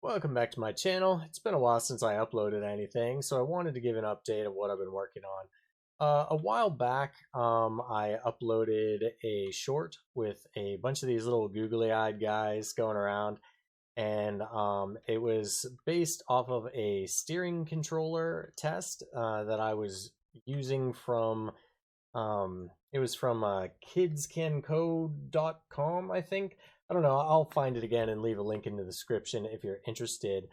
Welcome back to my channel. It's been a while since I uploaded anything, so I wanted to give an update of what I've been working on. A while back, I uploaded a short with a bunch of these little googly-eyed guys going around, and it was based off of a steering controller test that I was using from, it was from kidscancode.com, I think. I don't know. I'll find it again and leave a link in the description if you're interested.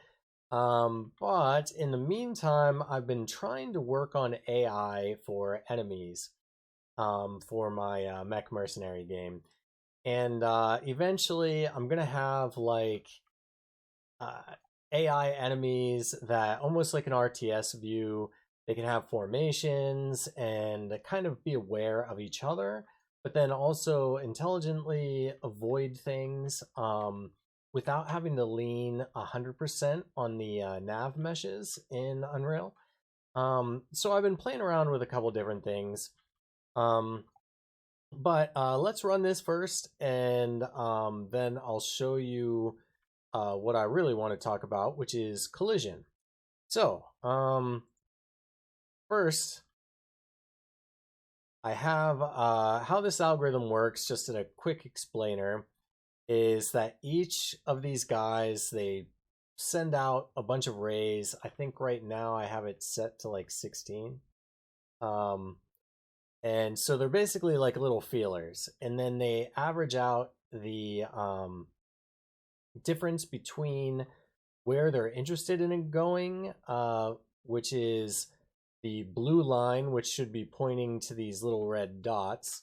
But in the meantime, I've been trying to work on AI for enemies for my Mech Mercenary game. And eventually, I'm going to have like uh, AI enemies that almost like an RTS view. They can have formations and kind of be aware of each other, but then also intelligently avoid things without having to lean 100% on the nav meshes in Unreal. So I've been playing around with a couple different things. Um, but let's run this first, and then I'll show you what I really want to talk about, which is collision. So, first, I have how this algorithm works, just in a quick explainer, is that each of these guys, they send out a bunch of rays. I think right now I have it set to like 16. Um, and so they're basically like little feelers. And then they average out the difference between where they're interested in going, which is the blue line, which should be pointing to these little red dots,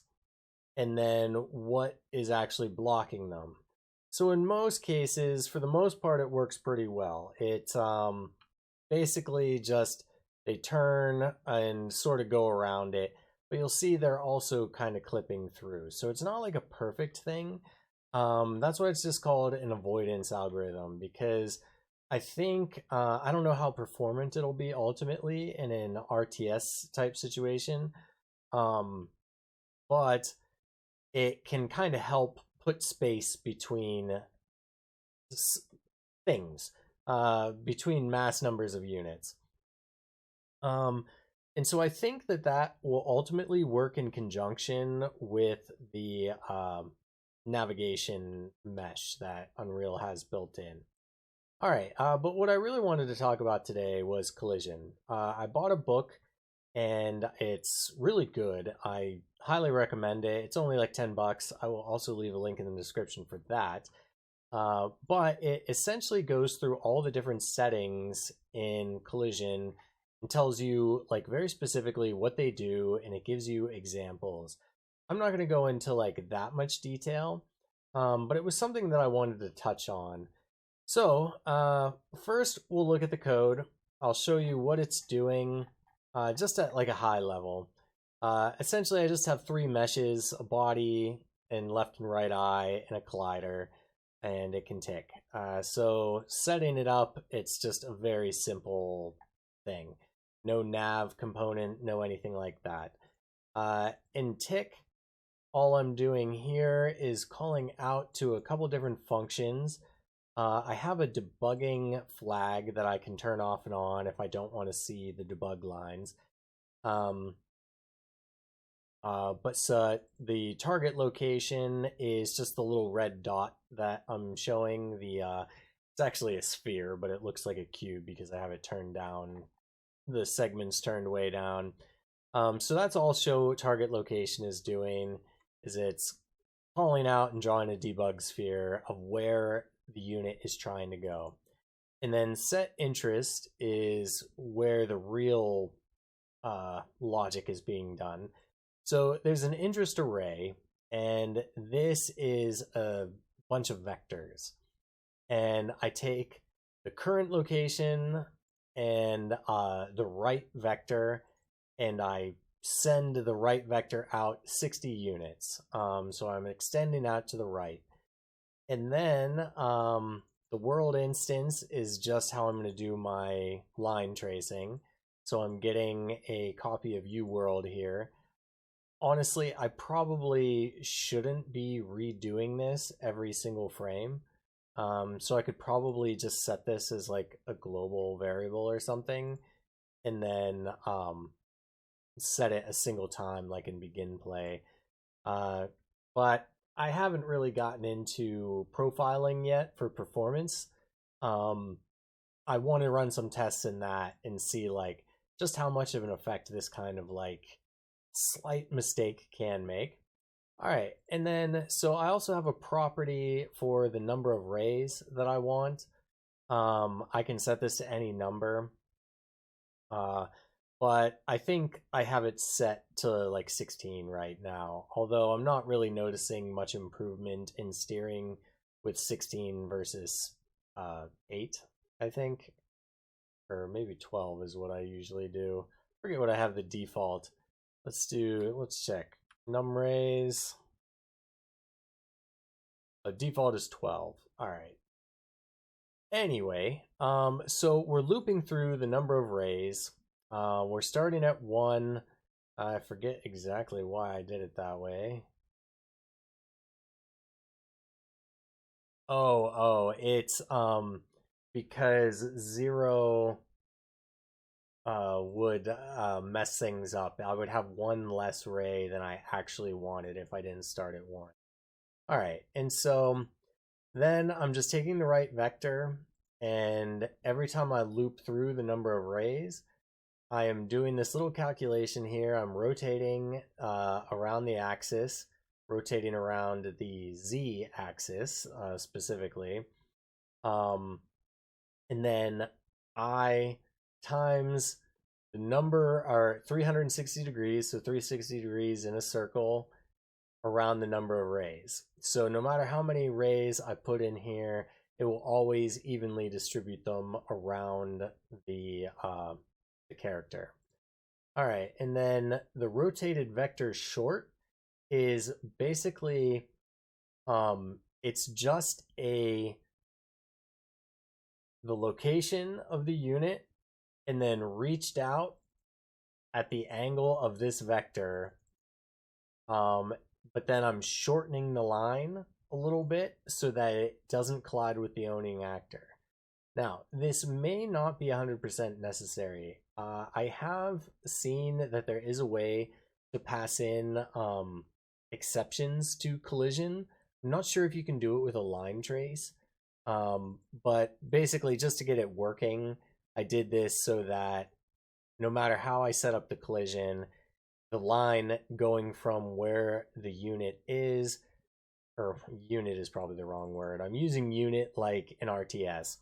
and then what is actually blocking them. So in most cases, for the most part, it works pretty well. It's basically just they turn and sort of go around it, but you'll see they're also kind of clipping through. So it's not like a perfect thing. That's why it's just called an avoidance algorithm, because I think I don't know how performant it'll be ultimately in an RTS type situation, but it can kind of help put space between things, between mass numbers of units. And so I think that that will ultimately work in conjunction with the navigation mesh that Unreal has built in. All right, but what I really wanted to talk about today was collision. I bought a book, and it's really good. I highly recommend it. It's only like 10 bucks. I will also leave a link in the description for that. But it essentially goes through all the different settings in collision and tells you like very specifically what they do, and it gives you examples. I'm not going to go into like that much detail, but it was something that I wanted to touch on. So first we'll look at the code. I'll show you what it's doing just at like a high level. Essentially, I just have three meshes, a body, and left and right eye, and a collider, and it can tick. So setting it up, it's just a very simple thing. No nav component, no anything like that. In tick, all I'm doing here is calling out to a couple different functions. I have a debugging flag that I can turn off and on if I don't want to see the debug lines. The target location is just the little red dot that I'm showing. It's actually a sphere, but it looks like a cube because I have it turned down. The segments turned way down. So that's all show target location is doing, is it's calling out and drawing a debug sphere of where the unit is trying to go. And then set interest is where the real logic is being done. So there's an interest array, and this is a bunch of vectors. And I take the current location and the right vector, and I send the right vector out 60 units. So I'm extending out to the right. And then the world instance is just how I'm going to do my line tracing. So I'm getting a copy of uWorld here. Honestly, I probably shouldn't be redoing this every single frame. So I could probably just set this as like a global variable or something, and then set it a single time, like in begin play. But I haven't really gotten into profiling yet for performance. Um, I want to run some tests in that and see like just how much of an effect this kind of like slight mistake can make. All right, and then so I also have a property for the number of rays that I want. I can set this to any number, uh, but I think I have it set to like 16 right now. Although I'm not really noticing much improvement in steering with 16 versus 8. I think, or maybe 12 is what I usually do. I forget what I have the default. Let's check. Num rays. The default is 12. All right. Anyway, so we're looping through the number of rays. We're starting at 1. I forget exactly why I did it that way. It's because 0 would mess things up. I would have 1 less ray than I actually wanted if I didn't start at 1. All right, and so then I'm just taking the right vector, and every time I loop through the number of rays, I am doing this little calculation here. I'm rotating around the axis, rotating around the z axis specifically. And then I times the number are 360 degrees, so 360 degrees in a circle around the number of rays. So no matter how many rays I put in here, it will always evenly distribute them around the character. All right, and then the rotated vector short is basically it's just the location of the unit and then reached out at the angle of this vector. But then I'm shortening the line a little bit so that it doesn't collide with the owning actor. Now, this may not be 100% necessary. I have seen that there is a way to pass in exceptions to collision. I'm not sure if you can do it with a line trace, but basically, just to get it working, I did this so that no matter how I set up the collision, the line going from where the unit is, or unit is probably the wrong word. I'm using unit like in RTS.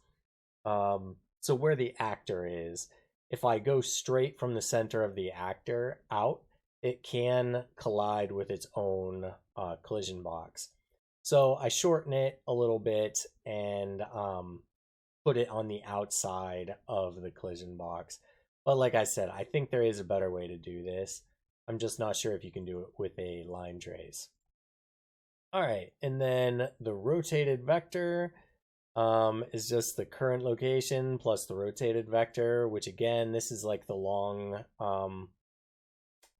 So where the actor is, if I go straight from the center of the actor out, it can collide with its own collision box. So I shorten it a little bit and put it on the outside of the collision box. But like I said, I think there is a better way to do this. I'm just not sure if you can do it with a line trace. All right, and then the rotated vector is just the current location plus the rotated vector, which again, this is like the long,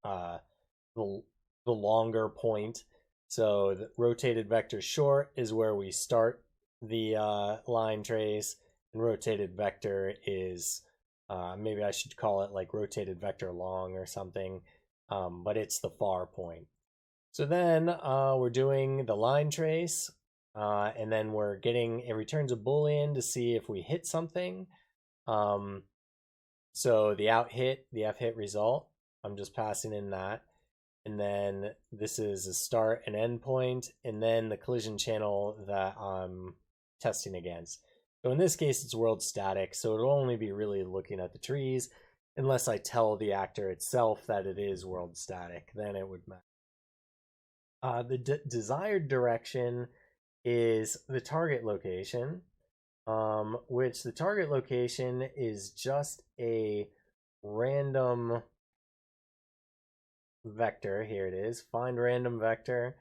uh, the, the longer point. So the rotated vector short is where we start the line trace, and rotated vector is maybe I should call it like rotated vector long or something, but it's the far point. So then we're doing the line trace, and then we're getting, it returns a boolean to see if we hit something. So the out hit, the F hit result, I'm just passing in that. And then this is a start and end point, and then the collision channel that I'm testing against. So in this case, it's world static, so it'll only be really looking at the trees unless I tell the actor itself that it is world static, then it would matter. The desired direction is the target location, which the target location is just a random vector. Here it is, find random vector,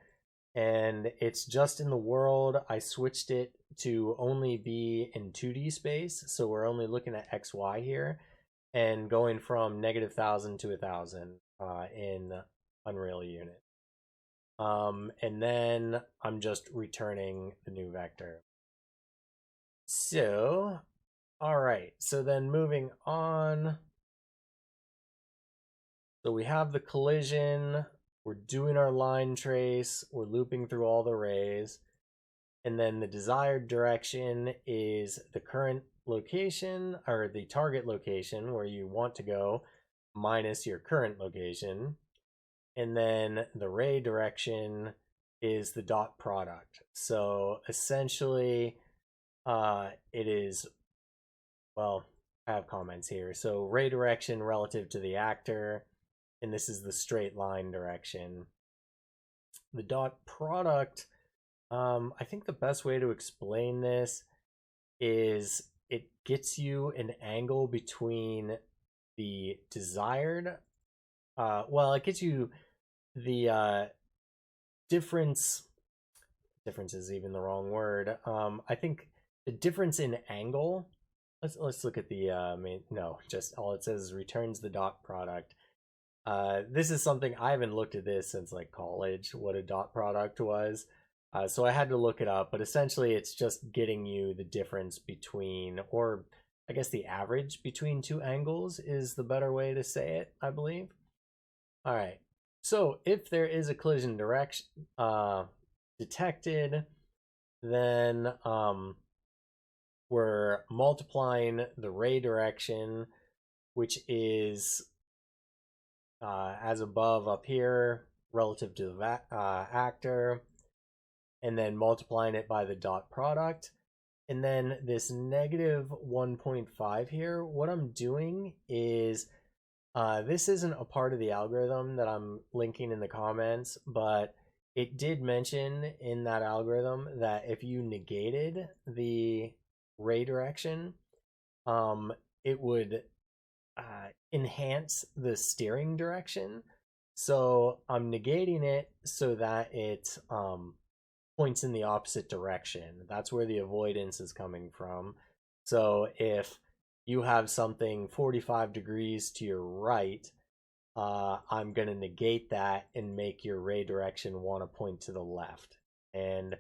and it's just in the world. I switched it to only be in 2D space, so we're only looking at XY here, and going from -1000 to 1000 in Unreal Unit. And then I'm just returning the new vector. So, all right. So then moving on. So we have the collision. We're doing our line trace. We're looping through all the rays. And then the desired direction is the current location or the target location where you want to go minus your current location. And then the ray direction is the dot product. So essentially, it is, well, I have comments here. So ray direction relative to the actor, and this is the straight line direction. The dot product, I think the best way to explain this is it gets you an angle between the desired, well, it gets you the difference. Difference is even the wrong word. I think the difference in angle. Let's look at the no, just all it says is returns the dot product. This is something I haven't looked at this since like college. What a dot product was. So I had to look it up, but essentially it's just getting you the difference between, or I guess the average between two angles is the better way to say it, I believe. All right. So if there is a collision direction detected, then we're multiplying the ray direction, which is as above up here relative to the actor, and then multiplying it by the dot product. And then this negative 1.5 here, what I'm doing is, this isn't a part of the algorithm that I'm linking in the comments, but it did mention in that algorithm that if you negated the ray direction, it would enhance the steering direction. So I'm negating it so that it points in the opposite direction. That's where the avoidance is coming from. So if you have something 45 degrees to your right, I'm going to negate that and make your ray direction want to point to the left. And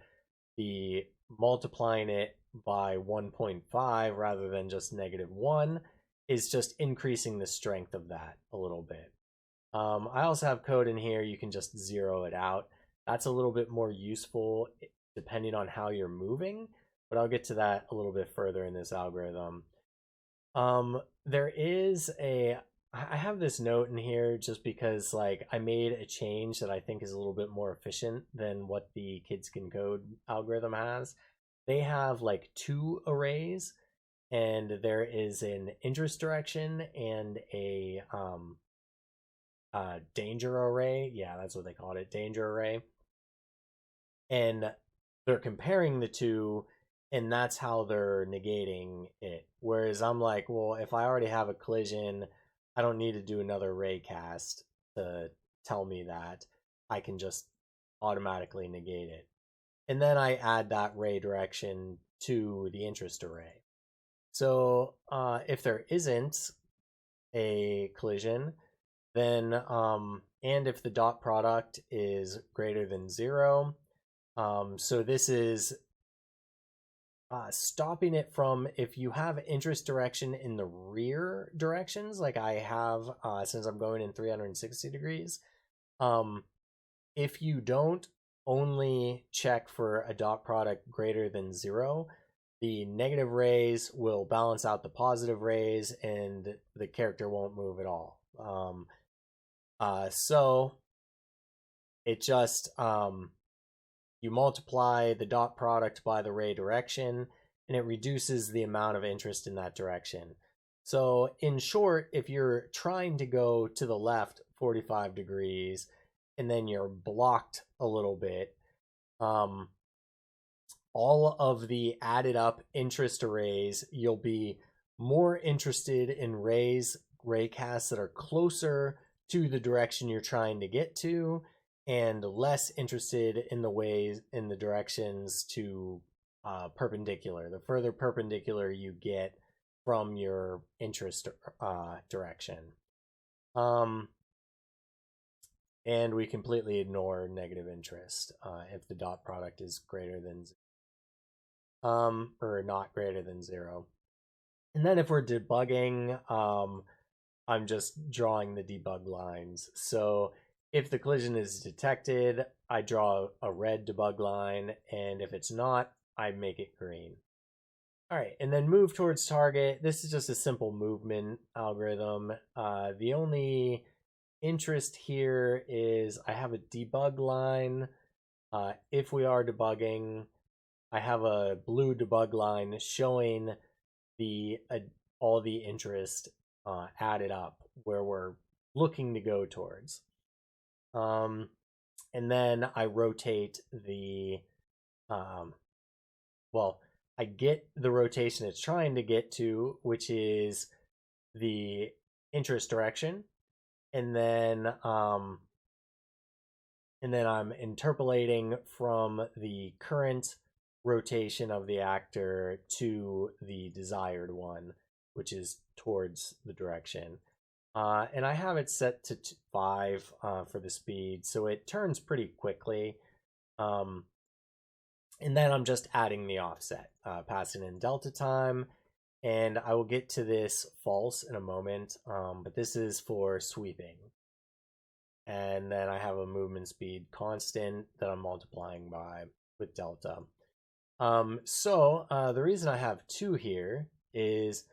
the multiplying it by 1.5 rather than just -1 is just increasing the strength of that a little bit. I also have code in here. You can just zero it out. That's a little bit more useful depending on how you're moving, but I'll get to that a little bit further in this algorithm. There is I have this note in here just because like I made a change that I think is a little bit more efficient than what the Kids Can Code algorithm has. They have like 2 arrays, and there is an interest direction and a danger array. Yeah, that's what they called it, danger array. And they're comparing the two, and that's how they're negating it. Whereas I'm like, well, if I already have a collision, I don't need to do another ray cast to tell me that. I can just automatically negate it. And then I add that ray direction to the interest array. So if there isn't a collision, then and if the dot product is greater than 0, so this is stopping it from, if you have interest direction in the rear directions, like I have since I'm going in 360 degrees, if you don't only check for a dot product greater than 0, the negative rays will balance out the positive rays and the character won't move at all. So it just, you multiply the dot product by the ray direction, and it reduces the amount of interest in that direction. So in short, if you're trying to go to the left 45 degrees and then you're blocked a little bit, all of the added up interest arrays, you'll be more interested in ray casts that are closer to the direction you're trying to get to, and less interested in the directions to perpendicular. The further perpendicular you get from your interest direction. And we completely ignore negative interest if the dot product is greater than 0. or not greater than 0. And then if we're debugging, I'm just drawing the debug lines. So if the collision is detected, I draw a red debug line, and if it's not, I make it green. All right, and then move towards target. This is just a simple movement algorithm. The only interest here is I have a debug line. If we are debugging, I have a blue debug line showing the all the interest added up where we're looking to go towards. And then I rotate the, well, I get the rotation it's trying to get to, which is the interest direction, and then I'm interpolating from the current rotation of the actor to the desired one, which is towards the direction. And I have it set to 5 for the speed, so it turns pretty quickly. And then I'm just adding the offset, passing in delta time, and I will get to this false in a moment, but this is for sweeping. And then I have a movement speed constant that I'm multiplying by with delta. So the reason I have 2 here is,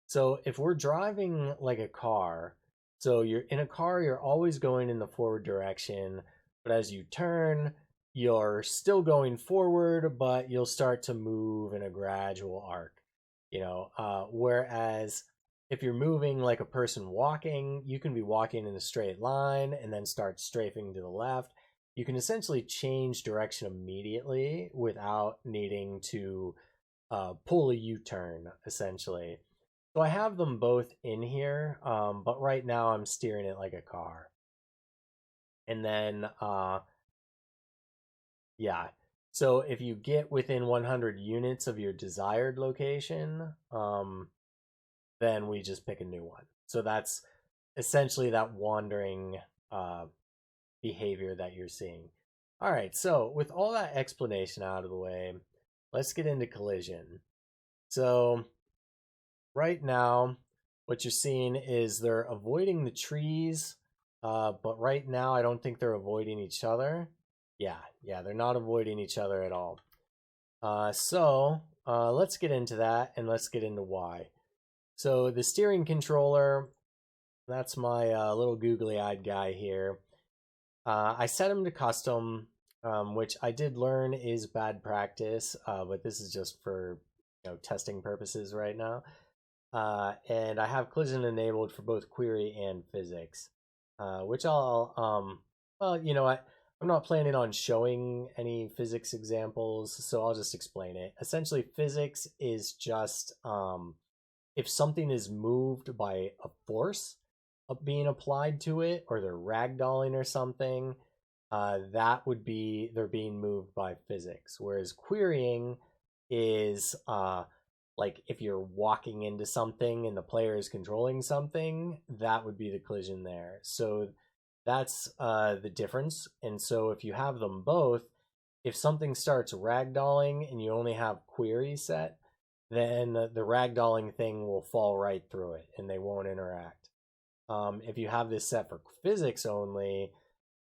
so if we're driving like a car, so you're in a car, you're always going in the forward direction, but as you turn, you're still going forward, but you'll start to move in a gradual arc, whereas if you're moving like a person walking, you can be walking in a straight line and then start strafing to the left. You can essentially change direction immediately without needing to pull a U-turn, essentially. So I have them both in here, but right now I'm steering it like a car. And then, yeah. So if you get within 100 units of your desired location, then we just pick a new one. So that's essentially that wandering behavior that you're seeing. All right, so with all that explanation out of the way, let's get into collision. So right now, what you're seeing is they're avoiding the trees, but right now I don't think they're avoiding each other. Yeah, they're not avoiding each other at all. So let's get into that, and let's get into why. So the steering controller, that's my little googly-eyed guy here. I set him to custom, which I did learn is bad practice, but this is just for testing purposes right now. And I have collision enabled for both query and physics, which I'll, well, you know what? I'm not planning on showing any physics examples, so I'll just explain it. Essentially, physics is just if something is moved by a force being applied to it, or they're ragdolling or something, that would be they're being moved by physics. Whereas querying is like if you're walking into something and the player is controlling something, that would be the collision there. So that's the difference. And so if you have them both, if something starts ragdolling and you only have query set, then the ragdolling thing will fall right through it and they won't interact. If you have this set for physics only,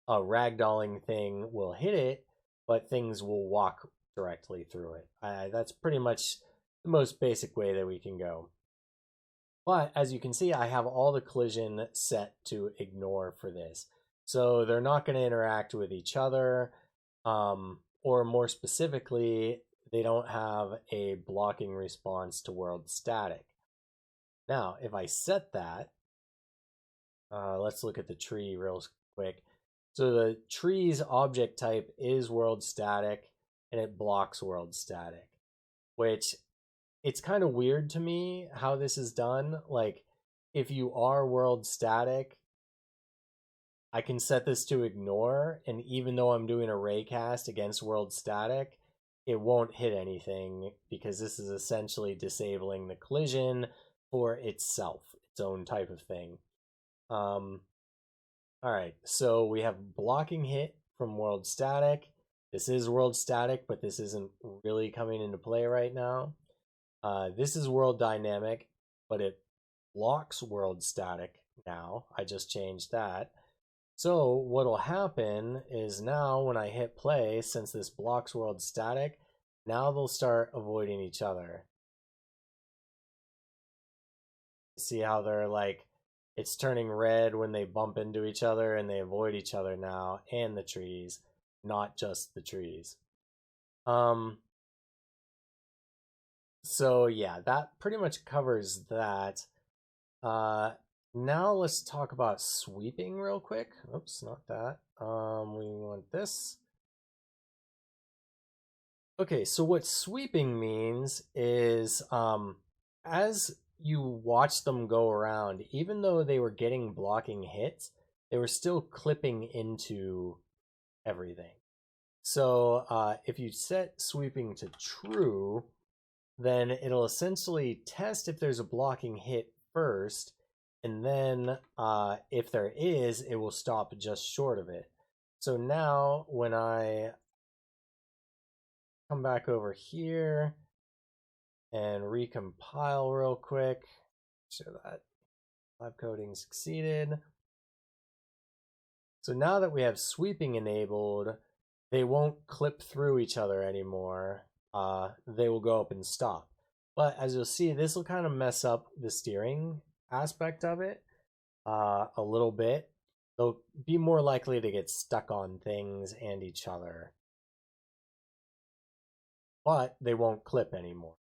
a ragdolling thing will hit it, but things will walk directly through it. That's pretty much the most basic way that we can go. But as you can see, I have all the collision set to ignore for this. So they're not going to interact with each other, or more specifically, they don't have a blocking response to world static. Now, if I set that, let's look at the tree real quick. So the tree's object type is world static, and it blocks world static, which it's kind of weird to me how this is done. Like, if you are world static, I can set this to ignore, and even though I'm doing a raycast against world static, it won't hit anything because this is essentially disabling the collision for itself, its own type of thing. All right, so we have blocking hit from world static, This is world static, but this isn't really coming into play right now. This is world dynamic, but it blocks world static now. I just changed that. So what'll happen is now when I hit play, since this blocks world static, now they'll start avoiding each other. See how they're like, it's turning red when they bump into each other and they avoid each other now, and the trees, not just the trees. So yeah, that pretty much covers that. Now let's talk about sweeping real quick. Oops, not that. We want this. Okay, so what sweeping means is as you watch them go around, even though they were getting blocking hits, they were still clipping into everything. So if you set sweeping to true, then it'll essentially test if there's a blocking hit first, and then if there is, it will stop just short of it. So now when I come back over here and recompile real quick, show that lab coding succeeded. So now that we have sweeping enabled, they won't clip through each other anymore. They will go up and stop. But as you'll see, this will kind of mess up the steering aspect of it a little bit. They'll be more likely to get stuck on things and each other. But they won't clip anymore.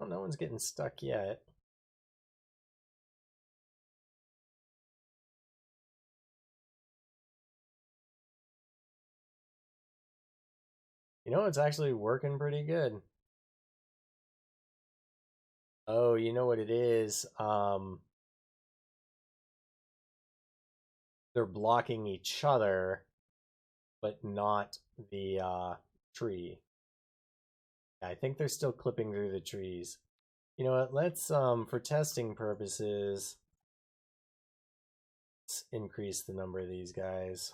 Oh, no one's getting stuck yet. You know, it's actually working pretty good. Oh, you know what it is? They're blocking each other, but not the tree. I think they're still clipping through the trees. You know what? Let's for testing purposes, let's increase the number of these guys.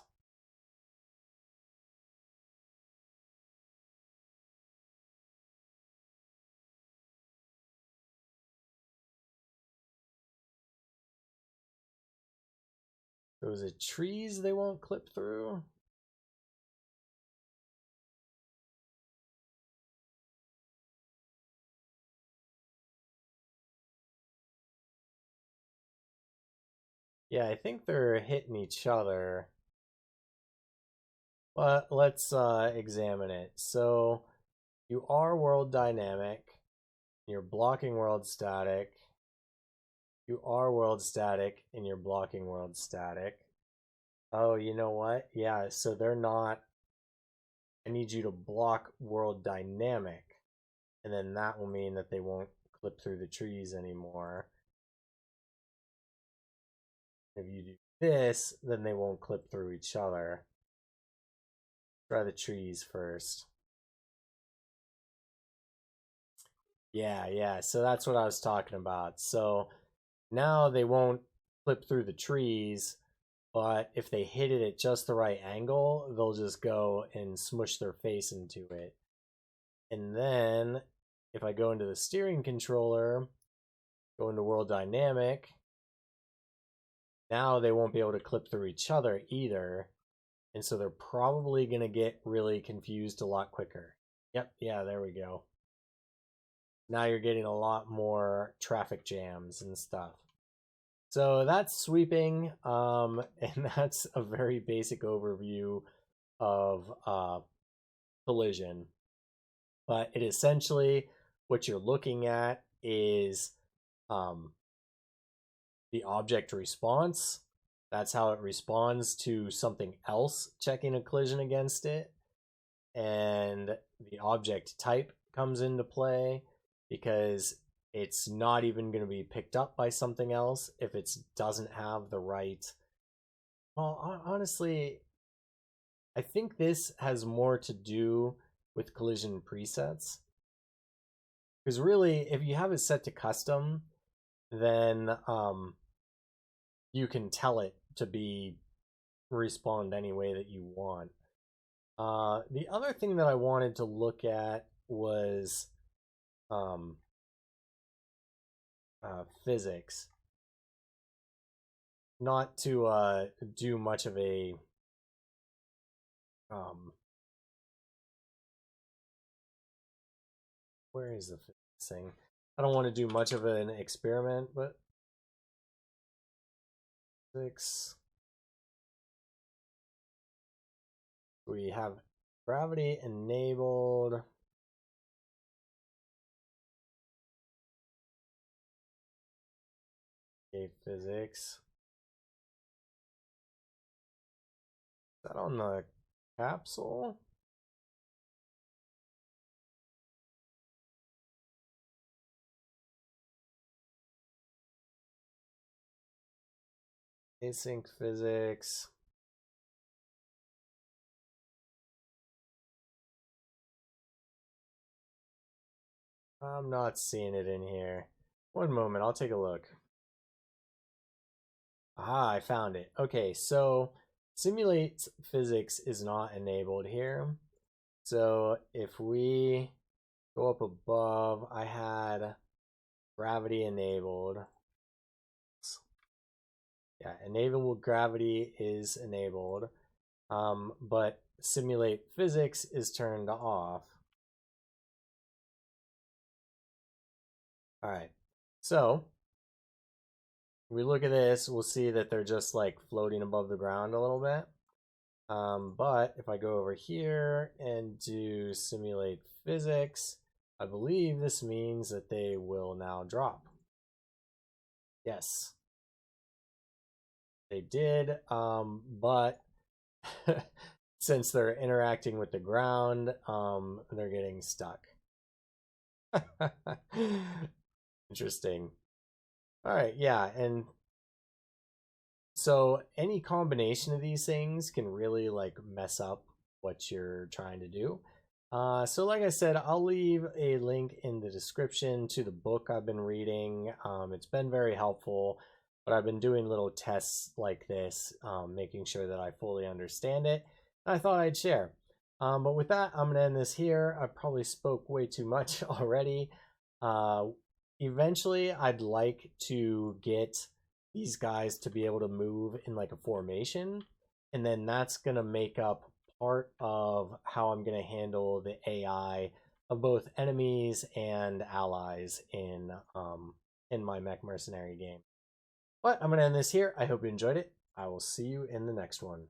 So is it trees they won't clip through? Yeah, I think they're hitting each other. But let's examine it. So you are world dynamic. You're blocking world static. You are world static and you're blocking world static. Oh, you know what? Yeah, so they're not. I need you to block world dynamic. And then that will mean that they won't clip through the trees anymore. If you do this, then they won't clip through each other. Try the trees first. Yeah, so that's what I was talking about. So now they won't clip through the trees, but if they hit it at just the right angle, they'll just go and smush their face into it. And then if I go into the steering controller, go into world dynamic, now they won't be able to clip through each other either. And so they're probably going to get really confused a lot quicker. Yep, yeah, there we go. Now you're getting a lot more traffic jams and stuff. So that's sweeping, and that's a very basic overview of collision. But it essentially, what you're looking at is the object response. That's how it responds to something else checking a collision against it. And the object type comes into play because it's not even going to be picked up by something else if it doesn't have the right. Well, honestly, I think this has more to do with collision presets. Because really, if you have it set to custom, then you can tell it to be respond any way that you want. The other thing that I wanted to look at was um, physics. Not to do much of a um, where is the thing? I don't want to do much of an experiment, but physics. We have gravity enabled. Okay, physics. Is that on the capsule? Async physics. I'm not seeing it in here. One moment, I'll take a look. Ah, I found it. Okay, so simulate physics is not enabled here. So if we go up above, I had gravity enabled. Yeah, enable gravity is enabled, but simulate physics is turned off. All right, so we look at this, we'll see that they're just like floating above the ground a little bit. But if I go over here and do simulate physics, I believe this means that they will now drop. Yes, they did, but since they're interacting with the ground, they're getting stuck. Interesting. All right, yeah, and so any combination of these things can really like mess up what you're trying to do. So like I said, I'll leave a link in the description to the book I've been reading. It's been very helpful, but I've been doing little tests like this, making sure that I fully understand it. And I thought I'd share. But with that, I'm going to end this here. I probably spoke way too much already. Eventually, I'd like to get these guys to be able to move in like a formation, and then that's going to make up part of how I'm going to handle the AI of both enemies and allies in my Mech Mercenary game. But I'm going to end this here. I hope you enjoyed it. I will see you in the next one.